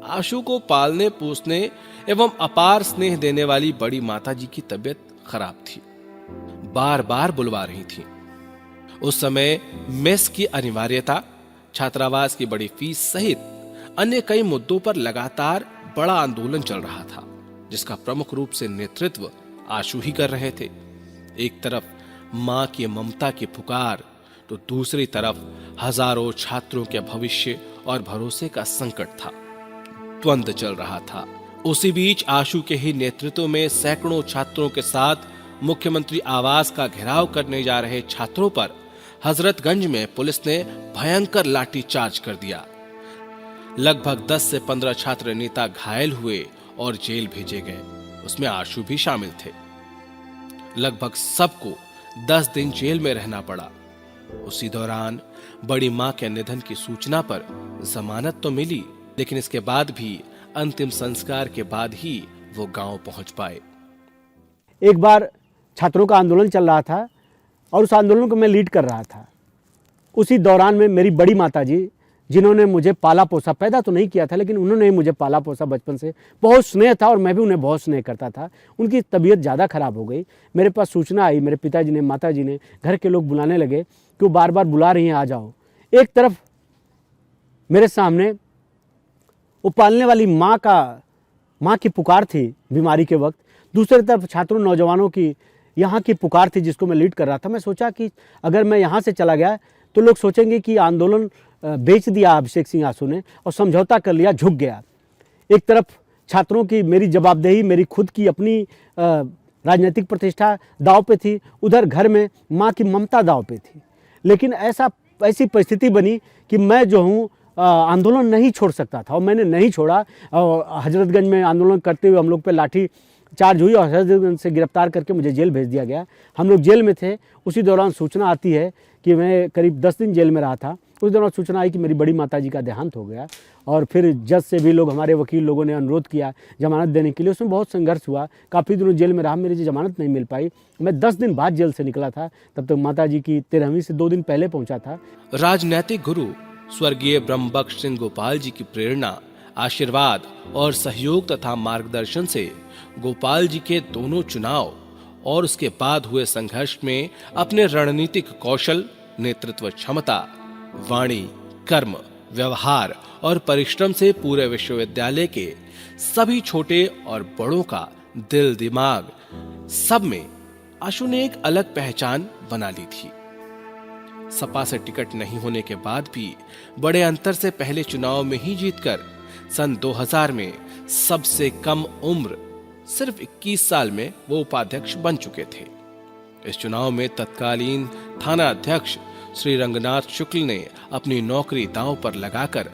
आशु को पालने पोसने एवं अपार स्नेह देने वाली बड़ी माताजी की तबीयत खराब थी। बार बार बुलवा रही थी। उस समय मेस की अनिवार्यता, छात्रावास की बड़ी फीस सहित अन्य कई मुद्दों पर लगातार बड़ा आंदोलन चल रहा था, जिसका प्रमुख रूप से नेतृत्व आशु ही कर रहे थे। एक तरफ मां की ममता की पुकार, तो दूसरी तरफ हजारों छात्रों के भविष्य और भरोसे का संकट था। द्वंद्व चल रहा था। उसी बीच आशु के ही नेतृत्व में सैकड़ों छात्रों के साथ मुख्यमंत्री आवास का घेराव करने जा रहे छात्रों पर हजरतगंज में पुलिस ने भयंकर लाठीचार्ज कर दिया। लगभग 10 से 15 छात्र नेता घायल हुए और जेल भेजे गए। उसमें आशु भी शामिल थे। लगभग सबको 10 दिन जेल में रहना पड़ा। उसी दौरान बड़ी मां के निधन की सूचना पर जमानत तो मिली, लेकिन इसके बाद भी अंतिम संस्कार के बाद ही वो गांव पहुंच पाए। एक बार छात्रों का आंदोलन चल रहा था और उस आंदोलन को मैं लीड कर रहा था। उसी दौरान में मेरी बड़ी माताजी, जिन्होंने मुझे पाला पोसा, पैदा तो नहीं किया था लेकिन उन्होंने मुझे पाला पोसा बचपन से, बहुत स्नेह था और मैं भी उन्हें बहुत स्नेह करता था। उनकी तबीयत ज़्यादा खराब हो गई। मेरे पास सूचना आई, मेरे पिताजी ने, माताजी ने, घर के लोग बुलाने लगे कि वो बार बार बुला रही हैं, आ जाओ। एक तरफ मेरे सामने वो पालने वाली माँ की पुकार थी बीमारी के वक्त, दूसरी तरफ छात्रों नौजवानों की यहाँ की पुकार थी जिसको मैं लीड कर रहा था। मैं सोचा कि अगर मैं यहाँ से चला गया तो लोग सोचेंगे कि आंदोलन बेच दिया अभिषेक सिंह आशु ने और समझौता कर लिया, झुक गया। एक तरफ छात्रों की मेरी जवाबदेही, मेरी खुद की अपनी राजनीतिक प्रतिष्ठा दांव पे थी, उधर घर में माँ की ममता दांव पे थी। लेकिन ऐसी परिस्थिति बनी कि मैं जो हूँ आंदोलन नहीं छोड़ सकता था और मैंने नहीं छोड़ा। और हजरतगंज में आंदोलन करते हुए हम लोग पे लाठी चार्ज हुई और हजरतगंज से गिरफ्तार करके मुझे जेल भेज दिया गया। हम लोग जेल में थे। उसी दौरान सूचना आती है कि मैं करीब 10 दिन जेल में रहा था। उस दौरान सूचना आई कि मेरी बड़ी माताजी का देहांत हो गया और फिर जज से भी लोग, हमारे वकील लोगों ने अनुरोध किया जमानत देने के लिए। उसमें बहुत संघर्ष हुआ, काफ़ी दिनों जेल में रहा, मेरी जमानत नहीं मिल पाई। मैं 10 दिन बाद जेल से निकला था। तब तक माताजी की 13वीं से 2 दिन पहले पहुंचा था। राजनैतिक गुरु स्वर्गीय ब्रह्मबख्श सिंह गोपाल जी की प्रेरणा, आशीर्वाद और सहयोग तथा मार्गदर्शन से गोपाल जी के दोनों चुनाव और उसके बाद हुए संघर्ष में अपने रणनीतिक कौशल, नेतृत्व क्षमता, वाणी, कर्म, व्यवहार और परिश्रम से पूरे विश्वविद्यालय के सभी छोटे और बड़ों का दिल दिमाग सब में आशु ने एक अलग पहचान बना ली थी। सपा से टिकट नहीं होने के बाद भी बड़े अंतर से पहले चुनाव में ही जीतकर सन 2000 में सबसे कम उम्र, सिर्फ 21 साल में वो उपाध्यक्ष बन चुके थे। इस चुनाव में तत्कालीन थाना अध्यक्ष श्री रंगनाथ शुक्ल ने अपनी नौकरी दांव पर लगाकर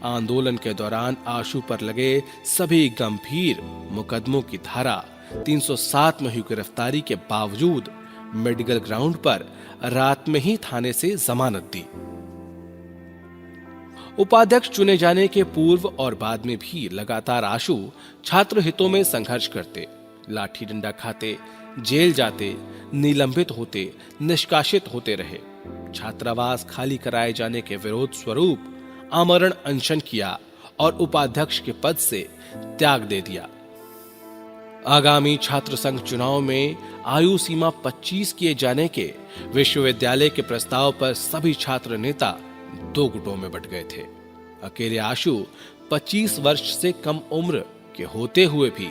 आंदोलन के दौरान आशु पर लगे सभी गंभीर मुकदमों की धारा 307 में हुई गिरफ्तारी के बावजूद मेडिकल ग्राउंड पर रात में ही थाने से जमानत दी। उपाध्यक्ष चुने जाने के पूर्व और बाद में भी लगातार आशु छात्र हितों में संघर्ष करते, लाठी डंडा खाते, जेल जाते, निलंबित होते, निष्कासित होते रहे। छात्रावास खाली कराए जाने के विरोध स्वरूप आमरण अनशन किया और उपाध्यक्ष के पद से त्याग दे दिया। आगामी छात्र संघ चुनाव में आयु सीमा 25 किए जाने के विश्वविद्यालय के प्रस्ताव पर सभी छात्र नेता 2 गुटों में बंट गए थे। अकेले आशु 25 वर्ष से कम उम्र के होते हुए भी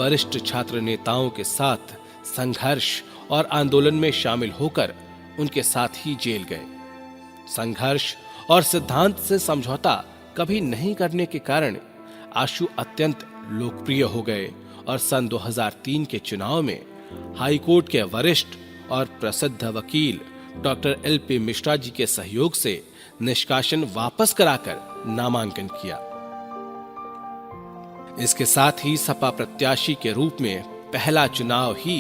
वरिष्ठ छात्र नेताओं के साथ संघर्ष और आंदोलन में शामिल होकर उनके साथ ही जेल गए। संघर्ष और सिद्धांत से समझौता कभी नहीं करने के कारण आशु अत्यंत लोकप्रिय हो गए और सन 2003 के चुनाव में हाईकोर्ट के वरिष्ठ और प्रसिद्ध वकील डॉक्टर LP मिश्रा जी के सहयोग से निष्कासन वापस कराकर नामांकन किया। इसके साथ ही सपा प्रत्याशी के रूप में पहला चुनाव ही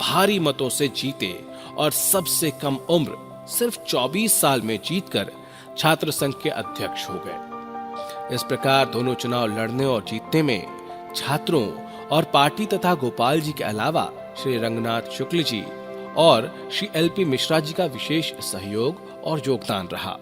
भारी मतों से जीते और सबसे कम उम्र सिर्फ 24 साल में जीतकर छात्र संघ के अध्यक्ष हो गए। इस प्रकार दोनों चुनाव लड़ने और जीतने में छात्रों और पार्टी तथा गोपाल जी के अलावा श्री रंगनाथ शुक्ल जी और श्री LP मिश्रा जी का विशेष सहयोग और योगदान रहा।